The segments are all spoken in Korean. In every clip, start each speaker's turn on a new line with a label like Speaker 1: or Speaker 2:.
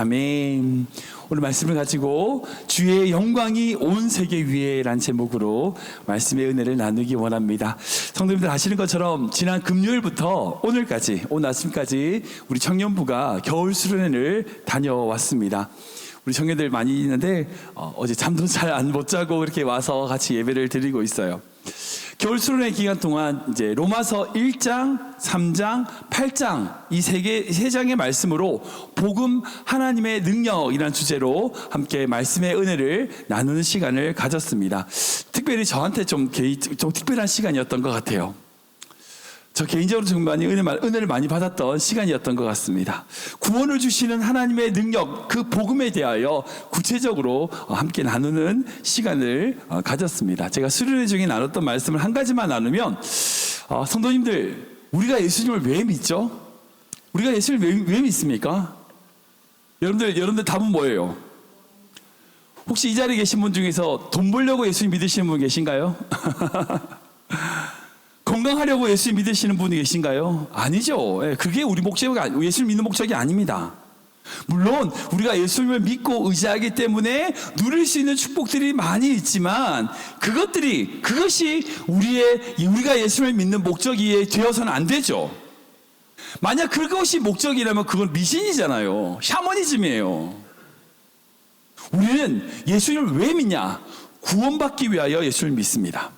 Speaker 1: 아멘. 오늘 말씀을 가지고 주의 영광이 온 세계 위에 라는 제목으로 말씀의 은혜를 나누기 원합니다. 성도님들 아시는 것처럼 지난 금요일부터 오늘까지, 오늘 아침까지 우리 청년부가 겨울 수련회를 다녀왔습니다. 우리 청년들 많이 있는데 어제 잠도 잘 못 자고 이렇게 와서 같이 예배를 드리고 있어요. 겨울 수련회 기간 동안 이제 로마서 1장, 3장, 8장 이 세 장의 말씀으로 복음 하나님의 능력이라는 주제로 함께 말씀의 은혜를 나누는 시간을 가졌습니다. 특별히 저한테 좀 특별한 시간이었던 것 같아요. 저 개인적으로 좀 많이 은혜를 많이 받았던 시간이었던 것 같습니다. 구원을 주시는 하나님의 능력, 그 복음에 대하여 구체적으로 함께 나누는 시간을 가졌습니다. 제가 수련회 중에 나눴던 말씀을 한 가지만 나누면, 성도님들, 우리가 예수님을 왜 믿죠? 우리가 예수님을 왜 믿습니까? 여러분들 답은 뭐예요? 혹시 이 자리에 계신 분 중에서 돈 벌려고 예수님 믿으시는 분 계신가요? 건강하려고 예수님 믿으시는 분이 계신가요? 아니죠. 그게 우리 목적이, 예수님 믿는 목적이 아닙니다. 물론 우리가 예수님을 믿고 의지하기 때문에 누릴 수 있는 축복들이 많이 있지만 그것이 우리가 예수님을 믿는 목적이 되어서는 안 되죠. 만약 그것이 목적이라면 그건 미신이잖아요. 샤머니즘이에요. 우리는 예수님을 왜 믿냐? 구원받기 위하여 예수님을 믿습니다.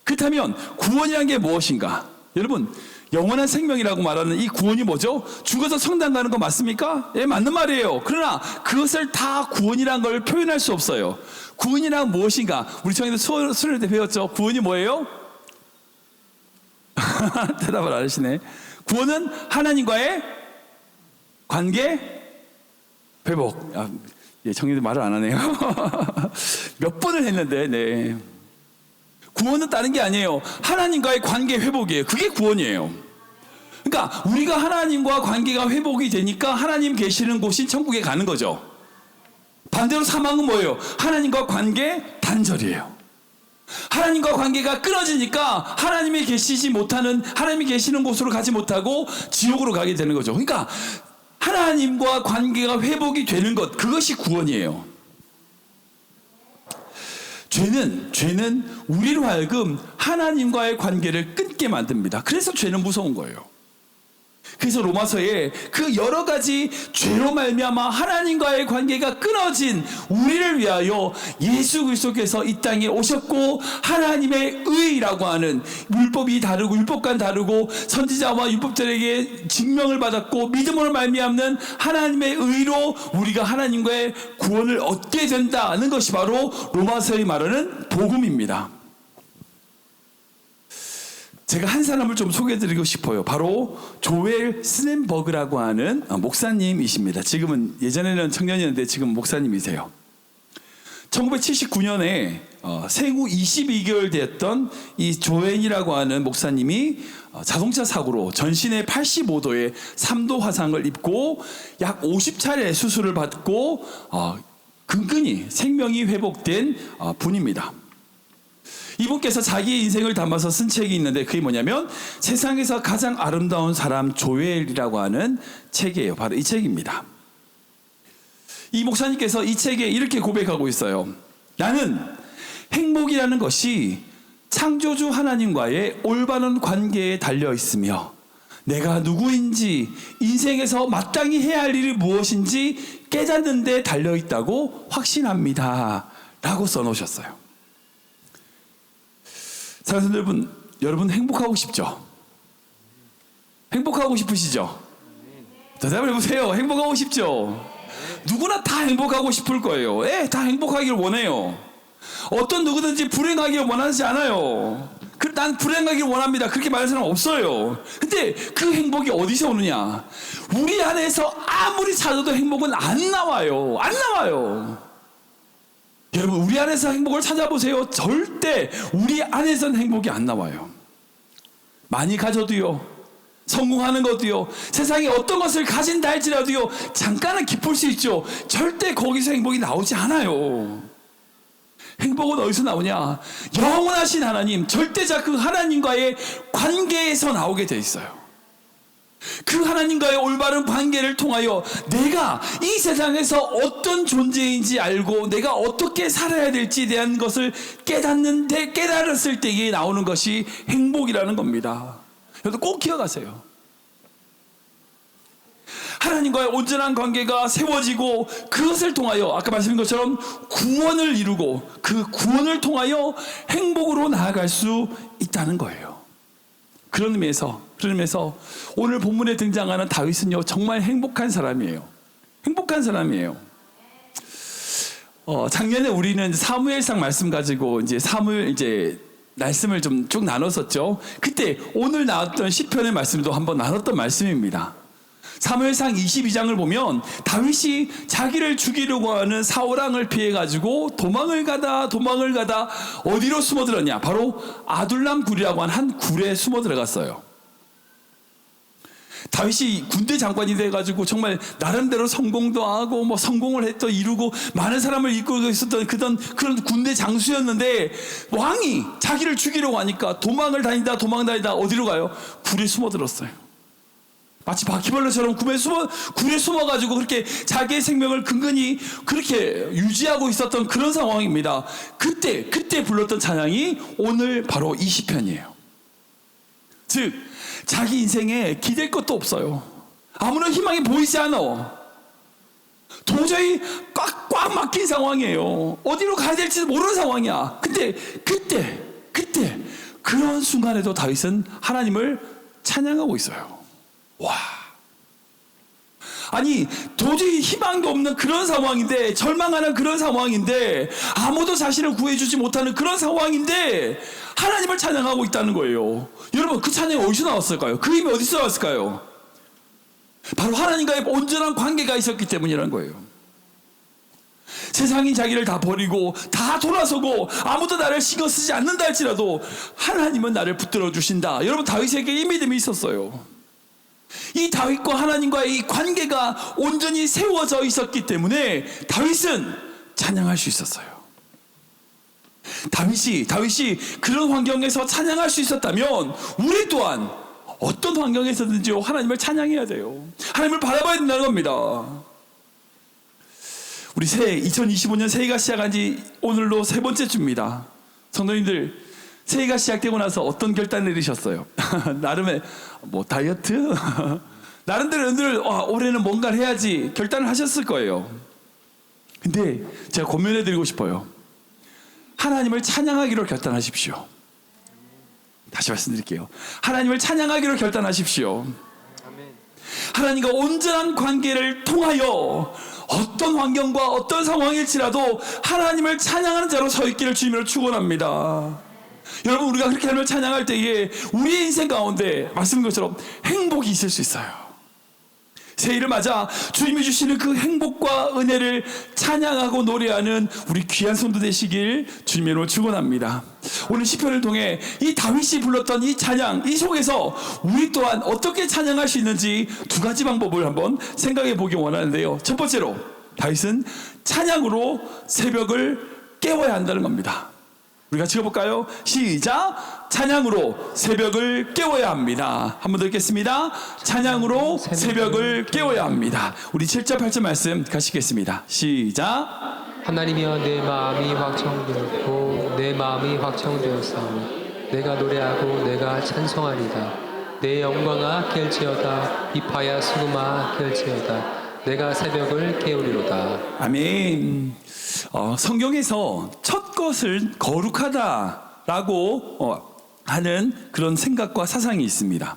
Speaker 1: 그렇다면 구원이란 게 무엇인가? 여러분, 영원한 생명이라고 말하는 이 구원이 뭐죠? 죽어서 성당 가는 거 맞습니까? 예, 맞는 말이에요. 그러나 그것을 다 구원이란 걸 표현할 수 없어요. 구원이란 무엇인가? 우리 청년들 수련회 때 배웠죠? 구원이 뭐예요? 대답을 안 하시네. 구원은 하나님과의 관계 회복. 청년들 말을 안 하네요. 몇 번을 했는데, 네. 구원은 다른 게 아니에요. 하나님과의 관계 회복이에요. 그게 구원이에요. 그러니까 우리가 하나님과 관계가 회복이 되니까 하나님 계시는 곳인 천국에 가는 거죠. 반대로 사망은 뭐예요? 하나님과 관계 단절이에요. 하나님과 관계가 끊어지니까 하나님이 계시는 곳으로 가지 못하고 지옥으로 가게 되는 거죠. 그러니까 하나님과 관계가 회복이 되는 것, 그것이 구원이에요. 죄는 우리로 하여금 하나님과의 관계를 끊게 만듭니다. 그래서 죄는 무서운 거예요. 그래서 로마서에 그 여러 가지 죄로 말미암아 하나님과의 관계가 끊어진 우리를 위하여 예수 그리스도께서 이 땅에 오셨고, 하나님의 의라고 하는 율법과는 다르고 선지자와 율법자에게 증명을 받았고 믿음으로 말미암는 하나님의 의로 우리가 하나님과의 구원을 얻게 된다는 것이 바로 로마서에 말하는 복음입니다. 제가 한 사람을 좀 소개해드리고 싶어요. 바로 조엘 스넨버그라고 하는 목사님이십니다. 지금은, 예전에는 청년이었는데 지금 목사님이세요. 1979년에 생후 22개월 되었던 이 조엘이라고 하는 목사님이 자동차 사고로 전신에 85도의 3도 화상을 입고 약 50차례 수술을 받고 근근히 생명이 회복된 분입니다. 이분께서 자기의 인생을 담아서 쓴 책이 있는데, 그게 뭐냐면 세상에서 가장 아름다운 사람 조엘이라고 하는 책이에요. 바로 이 책입니다. 이 목사님께서 이 책에 이렇게 고백하고 있어요. 나는 행복이라는 것이 창조주 하나님과의 올바른 관계에 달려 있으며, 내가 누구인지, 인생에서 마땅히 해야 할 일이 무엇인지 깨닫는 데 달려 있다고 확신합니다 라고 써놓으셨어요. 사랑하는 여러분 행복하고 싶죠? 행복하고 싶으시죠? 대답을 해보세요. 행복하고 싶죠? 누구나 다 행복하고 싶을 거예요. 다 행복하기를 원해요. 어떤 누구든지 불행하기를 원하지 않아요. 난 불행하기를 원합니다. 그렇게 말하는 사람 없어요. 근데 그 행복이 어디서 오느냐? 우리 안에서 아무리 찾아도 행복은 안 나와요. 안 나와요. 여러분, 우리 안에서 행복을 찾아보세요. 절대 우리 안에서는 행복이 안 나와요. 많이 가져도요, 성공하는 것도요, 세상에 어떤 것을 가진다 할지라도요, 잠깐은 기쁠 수 있죠. 절대 거기서 행복이 나오지 않아요. 행복은 어디서 나오냐? 영원하신 하나님, 절대자 그 하나님과의 관계에서 나오게 돼 있어요. 그 하나님과의 올바른 관계를 통하여 내가 이 세상에서 어떤 존재인지 알고 내가 어떻게 살아야 될지에 대한 것을 깨달았을 때에 나오는 것이 행복이라는 겁니다. 여러분 꼭 기억하세요. 하나님과의 온전한 관계가 세워지고 그것을 통하여 아까 말씀드린 것처럼 구원을 이루고 그 구원을 통하여 행복으로 나아갈 수 있다는 거예요. 그런 의미에서 오늘 본문에 등장하는 다윗은요 정말 행복한 사람이에요. 행복한 사람이에요. 작년에 우리는 사무엘상 말씀 가지고 사무엘 말씀을 좀 쭉 나눴었죠. 그때 오늘 나왔던 시편의 말씀도 한번 나눴던 말씀입니다. 사무엘상 22장을 보면 다윗이 자기를 죽이려고 하는 사울왕을 피해가지고 도망을 가다 어디로 숨어들었냐? 바로 아둘람 굴이라고 한 굴에 숨어 들어갔어요. 다윗이 군대 장관이 돼가지고 정말 나름대로 성공도 하고 성공을 이루고 많은 사람을 이끌고 있었던 그런 군대 장수였는데 왕이 자기를 죽이려고 하니까 도망을 다니다 어디로 가요? 굴에 숨어들었어요. 마치 바퀴벌레처럼 굴에 숨어가지고 그렇게 자기의 생명을 근근히 그렇게 유지하고 있었던 그런 상황입니다. 그때 불렀던 찬양이 오늘 바로 이 시편이에요. 즉 자기 인생에 기댈 것도 없어요. 아무런 희망이 보이지 않아. 도저히 꽉 막힌 상황이에요. 어디로 가야 될지도 모르는 상황이야. 근데 그때 그런 순간에도 다윗은 하나님을 찬양하고 있어요. 와. 아니 도저히 희망도 없는 그런 상황인데, 절망하는 그런 상황인데, 아무도 자신을 구해주지 못하는 그런 상황인데 하나님을 찬양하고 있다는 거예요. 여러분 그 찬양이 어디서 나왔을까요? 그 힘이 어디서 나왔을까요? 바로 하나님과의 온전한 관계가 있었기 때문이라는 거예요. 세상이 자기를 다 버리고 다 돌아서고 아무도 나를 신경 쓰지 않는다 할지라도 하나님은 나를 붙들어 주신다. 여러분 다윗에게 이 믿음이 있었어요. 이 다윗과 하나님과의 이 관계가 온전히 세워져 있었기 때문에 다윗은 찬양할 수 있었어요. 다윗이 그런 환경에서 찬양할 수 있었다면 우리 또한 어떤 환경에서든지 하나님을 찬양해야 돼요. 하나님을 바라봐야 된다는 겁니다. 우리 2025년 새해가 시작한 지 오늘로 세 번째 주입니다. 성도님들 새해가 시작되고 나서 어떤 결단 내리셨어요? 나름의 다이어트? 나름대로 늘 올해는 뭔가를 해야지 결단을 하셨을 거예요. 근데 제가 고민해 드리고 싶어요. 하나님을 찬양하기로 결단하십시오. 다시 말씀드릴게요. 하나님을 찬양하기로 결단하십시오. 하나님과 온전한 관계를 통하여 어떤 환경과 어떤 상황일지라도 하나님을 찬양하는 자로 서 있기를 주님으로 축원합니다. 여러분 우리가 그렇게 하나님을 찬양할 때에 우리의 인생 가운데 말씀인 것처럼 행복이 있을 수 있어요. 새해를 맞아 주님이 주시는 그 행복과 은혜를 찬양하고 노래하는 우리 귀한 성도 되시길 주님의 이름으로 축원합니다. 오늘 시편을 통해 이 다윗이 불렀던 이 찬양, 이 속에서 우리 또한 어떻게 찬양할 수 있는지 두 가지 방법을 한번 생각해 보기 원하는데요. 첫 번째로 다윗은 찬양으로 새벽을 깨워야 한다는 겁니다. 우리 같이 읽어볼까요? 시작! 찬양으로 새벽을 깨워야 합니다. 한 번 더 읽겠습니다. 찬양으로 새벽을 깨워야 합니다. 우리 7절 8절 말씀 같이 읽겠습니다. 시작!
Speaker 2: 하나님이여 내 마음이 확정되었고 내 마음이 확정되었사오니 내가 노래하고 내가 찬송하리다. 내 영광아 깰지어다. 이파야 수금아 깰지어다. 내가 새벽을 깨우리로다.
Speaker 1: 아멘. 성경에서 첫 것을 거룩하다라고 하는 그런 생각과 사상이 있습니다.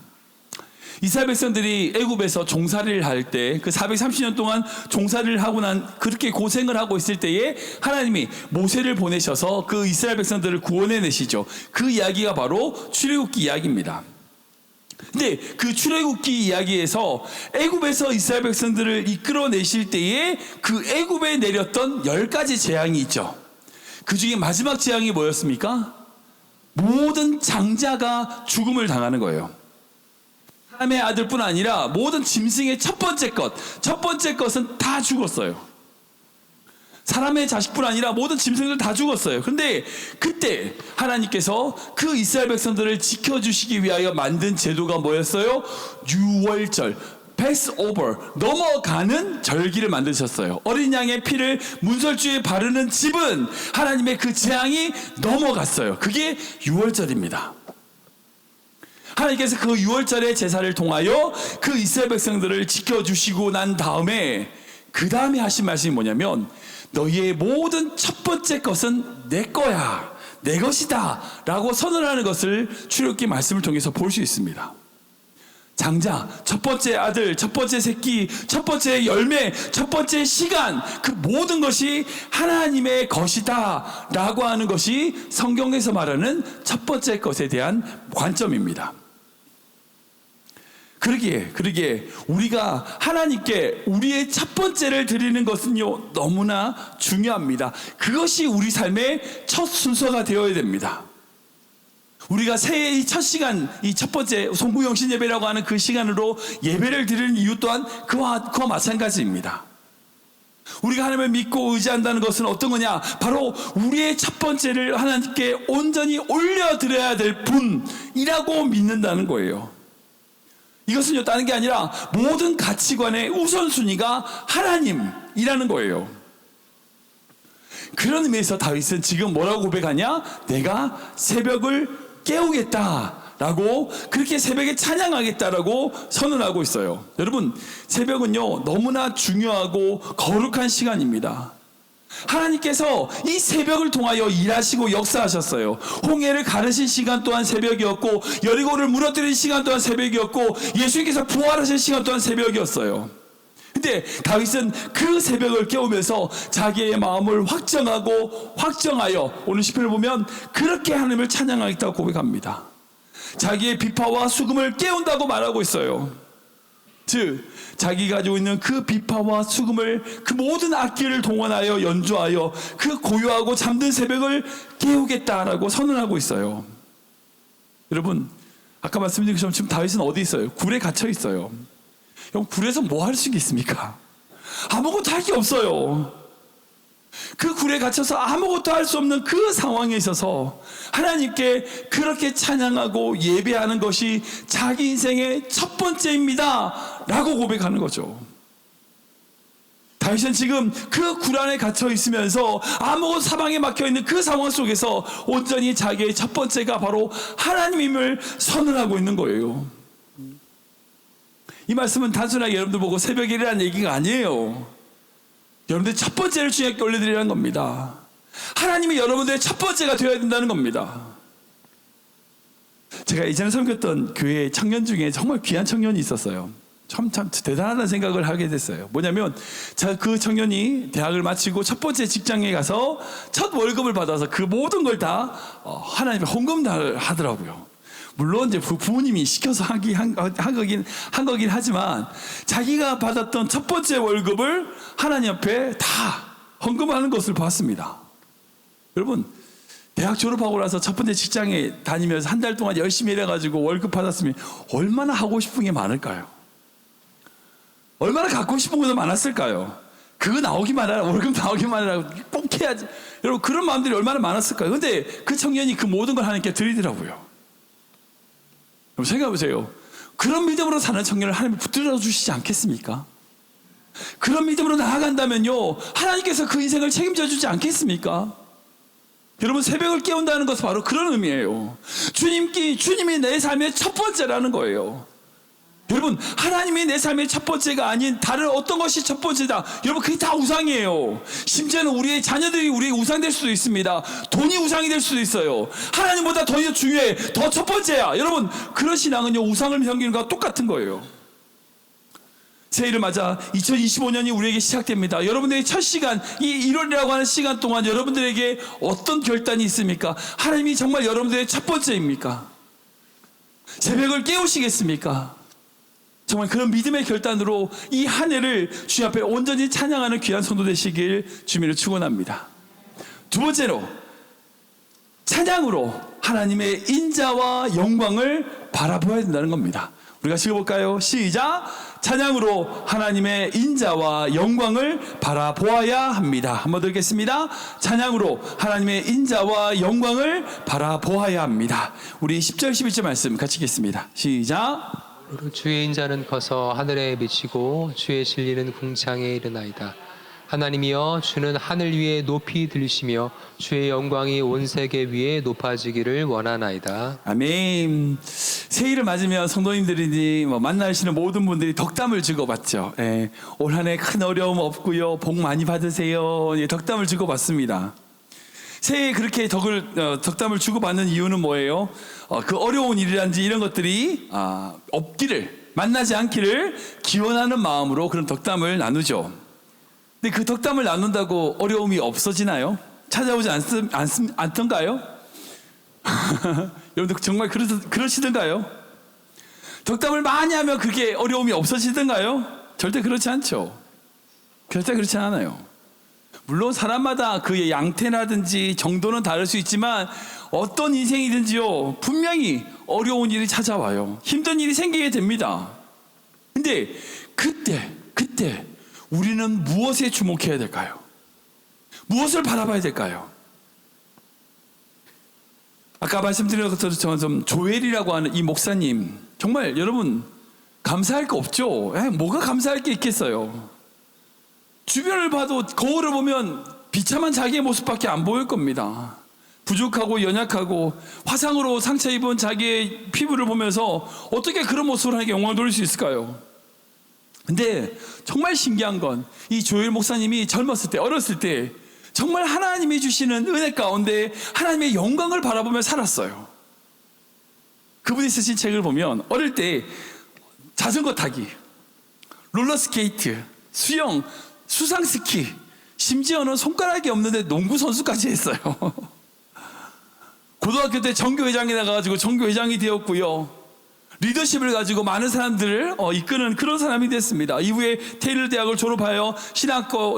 Speaker 1: 이스라엘 백성들이 애굽에서 종살이를 할 때 그 430년 동안 종살이를 하고 그렇게 고생을 하고 있을 때에 하나님이 모세를 보내셔서 그 이스라엘 백성들을 구원해 내시죠. 그 이야기가 바로 출애굽기 이야기입니다. 근데 그 출애굽기 이야기에서 애굽에서 이스라엘 백성들을 이끌어내실 때에 그 애굽에 내렸던 10가지 재앙이 있죠. 그 중에 마지막 재앙이 뭐였습니까? 모든 장자가 죽음을 당하는 거예요. 사람의 아들뿐 아니라 모든 짐승의 첫 번째 것은 다 죽었어요. 사람의 자식뿐 아니라 모든 짐승들 다 죽었어요. 그런데 그때 하나님께서 그 이스라엘 백성들을 지켜주시기 위하여 만든 제도가 뭐였어요? 유월절, 패스오버, 넘어가는 절기를 만드셨어요. 어린 양의 피를 문설주에 바르는 집은 하나님의 그 재앙이 넘어갔어요. 그게 유월절입니다. 하나님께서 그 유월절의 제사를 통하여 그 이스라엘 백성들을 지켜주시고 난 다음에 그 다음에 하신 말씀이 뭐냐면 너희의 모든 첫 번째 것은 내 거야, 내 것이다 라고 선언하는 것을 출애굽기 말씀을 통해서 볼 수 있습니다. 장자, 첫 번째 아들, 첫 번째 새끼, 첫 번째 열매, 첫 번째 시간, 그 모든 것이 하나님의 것이다 라고 하는 것이 성경에서 말하는 첫 번째 것에 대한 관점입니다. 그러기에 우리가 하나님께 우리의 첫 번째를 드리는 것은요 너무나 중요합니다. 그것이 우리 삶의 첫 순서가 되어야 됩니다. 우리가 새해의 첫 시간, 이 첫 번째 송구영신 예배라고 하는 그 시간으로 예배를 드리는 이유 또한 그와 마찬가지입니다. 우리가 하나님을 믿고 의지한다는 것은 어떤 거냐? 바로 우리의 첫 번째를 하나님께 온전히 올려드려야 될 분이라고 믿는다는 거예요. 이것은요 다른 게 아니라 모든 가치관의 우선순위가 하나님이라는 거예요. 그런 의미에서 다윗은 지금 뭐라고 고백하냐? 내가 새벽을 깨우겠다라고, 그렇게 새벽에 찬양하겠다라고 선언하고 있어요. 여러분, 새벽은요 너무나 중요하고 거룩한 시간입니다. 하나님께서 이 새벽을 통하여 일하시고 역사하셨어요. 홍해를 가르신 시간 또한 새벽이었고, 여리고를 무너뜨린 시간 또한 새벽이었고, 예수님께서 부활하신 시간 또한 새벽이었어요. 근데 다윗은 그 새벽을 깨우면서 자기의 마음을 확정하여 오늘 시편을 보면 그렇게 하나님을 찬양하겠다고 고백합니다. 자기의 비파와 수금을 깨운다고 말하고 있어요. 즉 자기가 가지고 있는 그 비파와 수금을, 그 모든 악기를 동원하여 연주하여 그 고요하고 잠든 새벽을 깨우겠다라고 선언하고 있어요. 여러분, 아까 말씀드린 것처럼 지금 다윗은 어디 있어요? 굴에 갇혀 있어요. 형, 굴에서 뭐 할 수 있겠습니까? 아무것도 할 게 없어요. 그 굴에 갇혀서 아무것도 할 수 없는 그 상황에 있어서 하나님께 그렇게 찬양하고 예배하는 것이 자기 인생의 첫 번째입니다 라고 고백하는 거죠. 다윗은 지금 그 굴 안에 갇혀 있으면서 아무것도 사방에 막혀 있는 그 상황 속에서 온전히 자기의 첫 번째가 바로 하나님임을 선언하고 있는 거예요. 이 말씀은 단순하게 여러분들 보고 새벽에 일이라는 얘기가 아니에요. 여러분들 첫 번째를 주님께 올려드리라는 겁니다. 하나님이 여러분들의 첫 번째가 되어야 된다는 겁니다. 제가 이전에 섬겼던 교회 청년 중에 정말 귀한 청년이 있었어요. 참 대단하다는 생각을 하게 됐어요. 뭐냐면 제가 그 청년이 대학을 마치고 첫 번째 직장에 가서 첫 월급을 받아서 그 모든 걸 다 하나님의 헌금을 하더라고요. 물론 이제 부모님이 시켜서 한 거긴 하지만 자기가 받았던 첫 번째 월급을 하나님 앞에 다 헌금하는 것을 봤습니다. 여러분, 대학 졸업하고 나서 첫 번째 직장에 다니면서 한 달 동안 열심히 일해가지고 월급 받았으면 얼마나 하고 싶은 게 많을까요? 얼마나 갖고 싶은 것도 많았을까요? 그거 나오기만 하라, 월급 나오기만 하라, 꼭 해야지. 여러분, 그런 마음들이 얼마나 많았을까요? 근데 그 청년이 그 모든 걸 하나님께 드리더라고요. 여러분, 생각해보세요. 그런 믿음으로 사는 청년을 하나님이 붙들어 주시지 않겠습니까? 그런 믿음으로 나아간다면요, 하나님께서 그 인생을 책임져 주지 않겠습니까? 여러분, 새벽을 깨운다는 것은 바로 그런 의미예요. 주님이 내 삶의 첫 번째라는 거예요. 여러분, 하나님이 내 삶의 첫 번째가 아닌 다른 어떤 것이 첫 번째다. 여러분, 그게 다 우상이에요. 심지어는 우리의 자녀들이 우리의 우상 될 수도 있습니다. 돈이 우상이 될 수도 있어요. 하나님보다 더 중요해, 더 첫 번째야. 여러분, 그런 신앙은요, 우상을 섬기는 것과 똑같은 거예요. 새해를 맞아 2025년이 우리에게 시작됩니다. 여러분들의 첫 시간, 이 1월이라고 하는 시간 동안 여러분들에게 어떤 결단이 있습니까? 하나님이 정말 여러분들의 첫 번째입니까? 새벽을 깨우시겠습니까? 정말 그런 믿음의 결단으로 이 한 해를 주님 앞에 온전히 찬양하는 귀한 성도 되시길 주님으로 축원합니다. 두 번째로, 찬양으로 하나님의 인자와 영광을 바라보아야 된다는 겁니다. 우리가 읽어볼까요? 시작! 찬양으로 하나님의 인자와 영광을 바라보아야 합니다. 한번 더 읽겠습니다. 찬양으로 하나님의 인자와 영광을 바라보아야 합니다. 우리 10절 11절 말씀 같이 읽겠습니다. 시작.
Speaker 2: 주의 인자는 커서 하늘에 미치고 주의 진리는 궁창에 이르나이다. 하나님이여 주는 하늘 위에 높이 들리시며 주의 영광이 온 세계 위에 높아지기를 원하나이다.
Speaker 1: 아멘. 새해를 맞으면 성도님들이니 만나시는 모든 분들이 덕담을 주고받죠. 예, 올 한 해 큰 어려움 없고요, 복 많이 받으세요. 예, 덕담을 주고받습니다. 새해에 그렇게 덕담을 주고받는 이유는 뭐예요? 그 어려운 일이란지 이런 것들이 없기를, 만나지 않기를 기원하는 마음으로 그런 덕담을 나누죠. 근데 그 덕담을 나눈다고 어려움이 없어지나요? 찾아오지 않던가요? 여러분들 정말 그러시던가요? 덕담을 많이 하면 그게 어려움이 없어지던가요? 절대 그렇지 않죠. 절대 그렇지 않아요. 물론 사람마다 그의 양태라든지 정도는 다를 수 있지만 어떤 인생이든지요, 분명히 어려운 일이 찾아와요. 힘든 일이 생기게 됩니다. 근데 그때 우리는 무엇에 주목해야 될까요? 무엇을 바라봐야 될까요? 아까 말씀드린 것처럼 조엘이라고 하는 이 목사님, 정말 여러분 감사할 거 없죠? 뭐가 감사할 게 있겠어요? 주변을 봐도 거울을 보면 비참한 자기의 모습밖에 안 보일 겁니다. 부족하고 연약하고 화상으로 상처 입은 자기의 피부를 보면서 어떻게 그런 모습을 하게 영광을 돌릴 수 있을까요? 근데 정말 신기한 건 이 조엘 목사님이 젊었을 때, 어렸을 때 정말 하나님이 주시는 은혜 가운데 하나님의 영광을 바라보며 살았어요. 그분이 쓰신 책을 보면 어릴 때 자전거 타기, 롤러스케이트, 수영, 수상스키, 심지어는 손가락이 없는데 농구 선수까지 했어요. 고등학교 때 전교회장에 나가가지고 전교회장이 되었고요, 리더십을 가지고 많은 사람들을 이끄는 그런 사람이 됐습니다. 이후에 테일러 대학을 졸업하여 신학교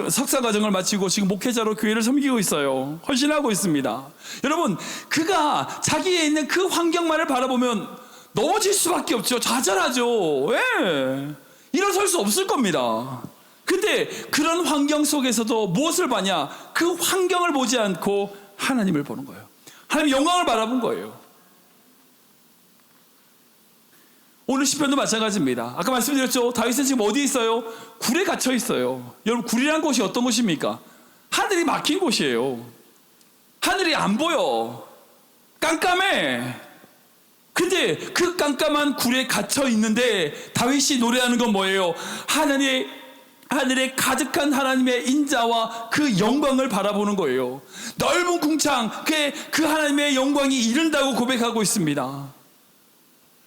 Speaker 1: 석사 과정을 마치고 지금 목회자로 교회를 섬기고 있어요. 헌신하고 있습니다. 여러분, 그가 자기에 있는 그 환경만을 바라보면 넘어질 수밖에 없죠. 좌절하죠. 예. 일어설 수 없을 겁니다. 근데 그런 환경 속에서도 무엇을 봐냐? 그 환경을 보지 않고 하나님을 보는 거예요. 하나님의 영광을 바라본 거예요. 오늘 시편도 마찬가지입니다. 아까 말씀드렸죠. 다윗은 지금 어디 있어요? 굴에 갇혀 있어요. 여러분, 굴이란 곳이 어떤 곳입니까? 하늘이 막힌 곳이에요. 하늘이 안 보여. 깜깜해. 근데 그 깜깜한 굴에 갇혀 있는데 다윗이 노래하는 건 뭐예요? 하늘에 가득한 하나님의 인자와 그 영광을 바라보는 거예요. 넓은 궁창, 그 하나님의 영광이 이른다고 고백하고 있습니다.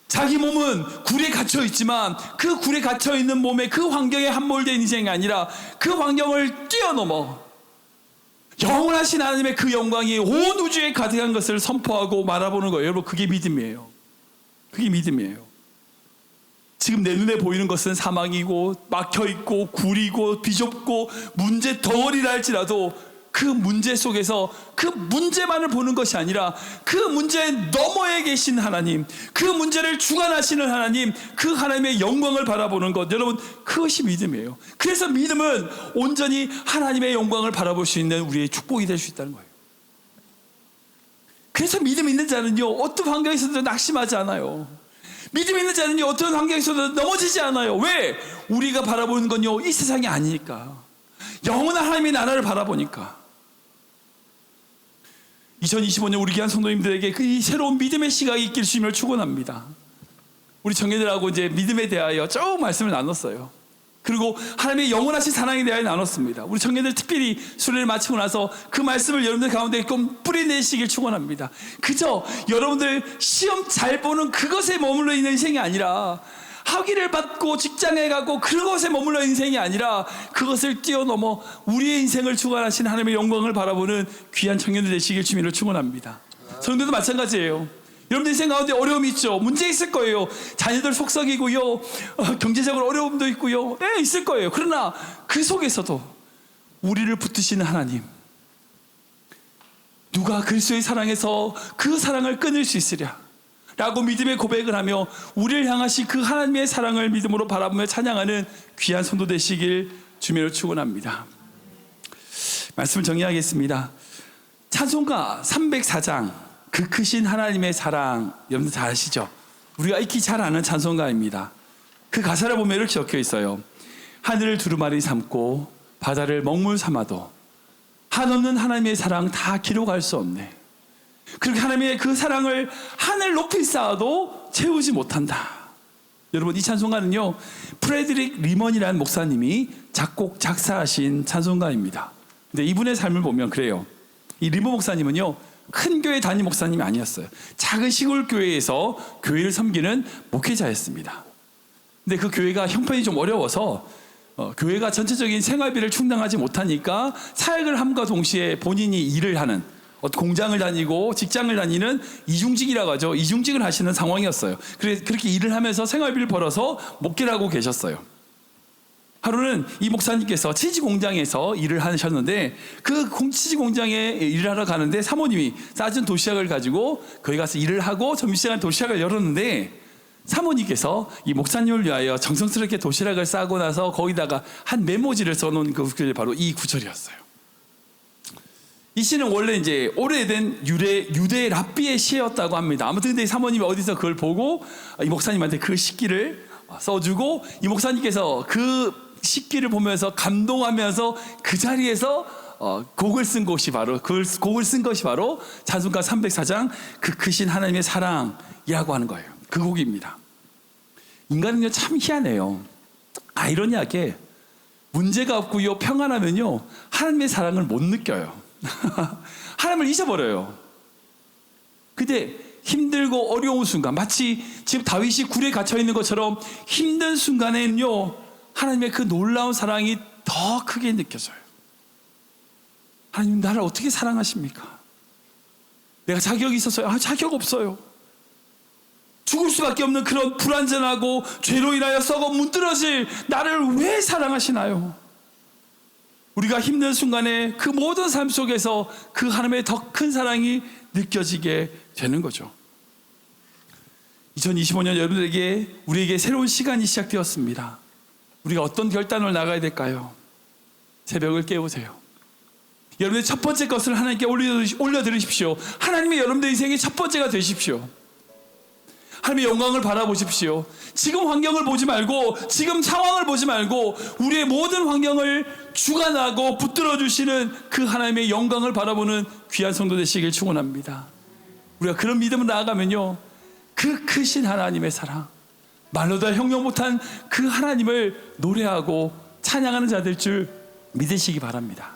Speaker 1: 자기 몸은 굴에 갇혀 있지만 그 굴에 갇혀 있는 몸에 그 환경에 함몰된 인생이 아니라 그 환경을 뛰어넘어 영원하신 하나님의 그 영광이 온 우주에 가득한 것을 선포하고 바라보는 거예요. 여러분, 그게 믿음이에요. 그게 믿음이에요. 지금 내 눈에 보이는 것은 사망이고 막혀있고 굴이고 비좁고 문제 덩어리라 할지라도 그 문제 속에서 그 문제만을 보는 것이 아니라 그 문제 너머에 계신 하나님, 그 문제를 주관하시는 하나님, 그 하나님의 영광을 바라보는 것, 여러분, 그것이 믿음이에요. 그래서 믿음은 온전히 하나님의 영광을 바라볼 수 있는 우리의 축복이 될 수 있다는 거예요. 그래서 믿음 있는 자는요, 어떤 환경에서도 낙심하지 않아요. 믿음 있는 자는요, 어떤 환경에서도 넘어지지 않아요. 왜? 우리가 바라보는 건요, 이 세상이 아니니까. 영원한 하나님의 나라를 바라보니까. 2025년 우리 귀한 성도님들에게 이 새로운 믿음의 시각이 있길 주님을 축원합니다. 우리 청년들하고 이제 믿음에 대하여 쭉 말씀을 나눴어요. 그리고 하나님의 영원하신 사랑에 대하여 나눴습니다. 우리 청년들 특별히 수련을 마치고 나서 그 말씀을 여러분들 가운데 좀 뿌리내시길 축원합니다. 그저 여러분들 시험 잘 보는 그것에 머물러 있는 인생이 아니라, 학위를 받고 직장에 가고 그것에 머물러 있는 인생이 아니라 그것을 뛰어넘어 우리의 인생을 주관하신 하나님의 영광을 바라보는 귀한 청년들 되시길 주님을 축원합니다. 성도도 마찬가지예요. 여러분들 인생 가운데 어려움이 있죠. 문제 있을 거예요. 자녀들 속썩이고요, 경제적으로 어려움도 있고요, 있을 거예요. 그러나 그 속에서도 우리를 붙드시는 하나님, 누가 그리스도의 사랑에서 그 사랑을 끊을 수 있으랴? 라고 믿음의 고백을 하며 우리를 향하신 그 하나님의 사랑을 믿음으로 바라보며 찬양하는 귀한 성도 되시길 주님으로 축원합니다. 말씀을 정리하겠습니다. 찬송가 304장 그 크신 하나님의 사랑, 여러분들 잘 아시죠? 우리가 익히 잘 아는 찬송가입니다. 그 가사를 보면 이렇게 적혀 있어요. 하늘을 두루마리 삼고 바다를 먹물 삼아도 한없는 하나님의 사랑 다 기록할 수 없네. 그렇게 하나님의 그 사랑을 하늘 높이 쌓아도 채우지 못한다. 여러분, 이 찬송가는요 프레드릭 리먼이라는 목사님이 작곡 작사하신 찬송가입니다. 근데 이분의 삶을 보면 그래요. 이 리먼 목사님은요 큰 교회 담임 목사님이 아니었어요. 작은 시골 교회에서 교회를 섬기는 목회자였습니다. 근데 그 교회가 형편이 좀 어려워서 교회가 전체적인 생활비를 충당하지 못하니까 사역을 함과 동시에 본인이 일을 하는 공장을 다니고 직장을 다니는 이중직이라고 하죠. 이중직을 하시는 상황이었어요. 그렇게 일을 하면서 생활비를 벌어서 목회를 하고 계셨어요. 하루는 이 목사님께서 치즈 공장에서 일을 하셨는데 그 치즈 공장에 일을 하러 가는데 사모님이 싸준 도시락을 가지고 거기 가서 일을 하고 점심시간에 도시락을 열었는데 사모님께서 이 목사님을 위하여 정성스럽게 도시락을 싸고 나서 거기다가 한 메모지를 써놓은 그 구절이 바로 이 구절이었어요. 이 시는 원래 이제 오래된 유대 랍비의 시였다고 합니다. 아무튼 근데 사모님이 어디서 그걸 보고 이 목사님한테 그 시기를 써주고 이 목사님께서 그 시기를 보면서 감동하면서 그 자리에서 곡을 쓴 것이 바로 찬송가 304장 그 크신 하나님의 사랑이라고 하는 거예요. 그 곡입니다. 인간은요 참 희한해요. 아이러니하게 문제가 없고요 평안하면요 하나님의 사랑을 못 느껴요. 하나님을 잊어버려요. 근데 힘들고 어려운 순간, 마치 지금 다윗이 굴에 갇혀 있는 것처럼 힘든 순간에는요 하나님의 그 놀라운 사랑이 더 크게 느껴져요. 하나님 나를 어떻게 사랑하십니까? 내가 자격이 있었어요? 자격 없어요. 죽을 수밖에 없는 그런 불완전하고 죄로 인하여 썩어 문드러질 나를 왜 사랑하시나요? 우리가 힘든 순간에 그 모든 삶 속에서 그 하나님의 더 큰 사랑이 느껴지게 되는 거죠. 2025년 여러분들에게 우리에게 새로운 시간이 시작되었습니다. 우리가 어떤 결단을 나가야 될까요? 새벽을 깨우세요. 여러분의 첫 번째 것을 하나님께 올려드리십시오. 하나님의 여러분들 인생의 첫 번째가 되십시오. 하나님의 영광을 바라보십시오. 지금 환경을 보지 말고 지금 상황을 보지 말고 우리의 모든 환경을 주관하고 붙들어 주시는 그 하나님의 영광을 바라보는 귀한 성도 되시길 축원합니다. 우리가 그런 믿음으로 나아가면요 그 크신 하나님의 사랑, 말로 다 형용 못한 그 하나님을 노래하고 찬양하는 자 될 줄 믿으시기 바랍니다.